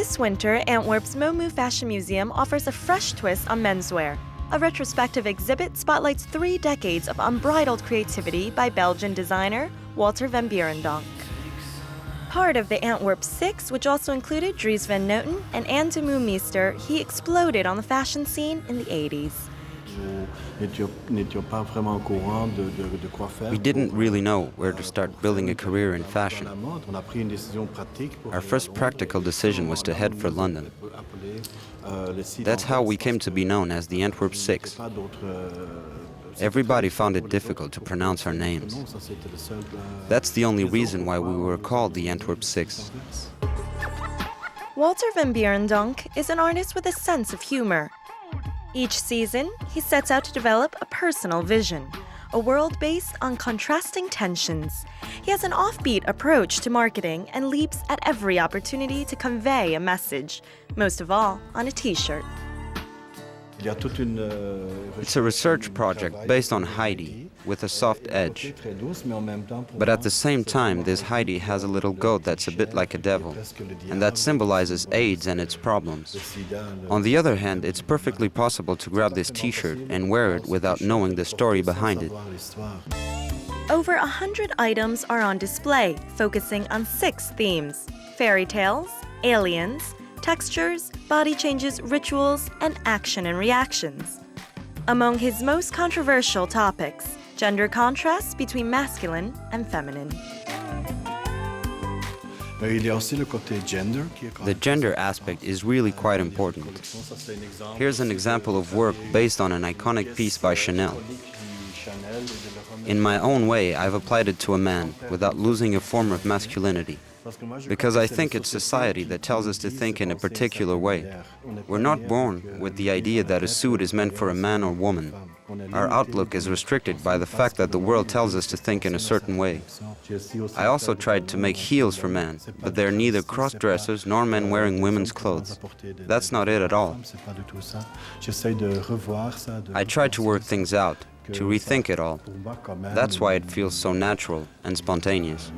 This winter, Antwerp's Momu Fashion Museum offers a fresh twist on menswear. A retrospective exhibit spotlights 3 decades of unbridled creativity by Belgian designer Walter van Beirendonck. Part of the Antwerp Six, which also included Dries Van Noten and Anne de Meester, he exploded on the fashion scene in the 80s. We didn't really know where to start building a career in fashion. Our first practical decision was to head for London. That's how we came to be known as the Antwerp Six. Everybody found it difficult to pronounce our names. That's the only reason why we were called the Antwerp Six. Walter van Beirendonck is an artist with a sense of humor. Each season, he sets out to develop a personal vision, a world based on contrasting tensions. He has an offbeat approach to marketing and leaps at every opportunity to convey a message, most of all on a t-shirt. It's a research project based on Heidi, with a soft edge. But at the same time, this Heidi has a little goat that's a bit like a devil, and that symbolizes AIDS and its problems. On the other hand, it's perfectly possible to grab this t-shirt and wear it without knowing the story behind it. Over 100 items are on display, focusing on 6 themes: fairy tales, aliens, textures, body changes, rituals, and action and reactions. Among his most controversial topics, gender contrasts between masculine and feminine. The gender aspect is really quite important. Here's an example of work based on an iconic piece by Chanel. In my own way, I've applied it to a man without losing a form of masculinity. Because I think it's society that tells us to think in a particular way. We're not born with the idea that a suit is meant for a man or woman. Our outlook is restricted by the fact that the world tells us to think in a certain way. I also tried to make heels for men, but they're neither cross-dressers nor men wearing women's clothes. That's not it at all. I tried to work things out, to rethink it all. That's why it feels so natural and spontaneous.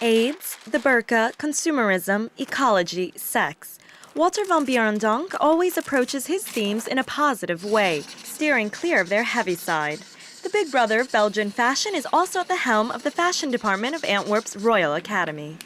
AIDS, the burqa, consumerism, ecology, sex. Walter van Beirendonck always approaches his themes in a positive way, steering clear of their heavy side. The big brother of Belgian fashion is also at the helm of the fashion department of Antwerp's Royal Academy.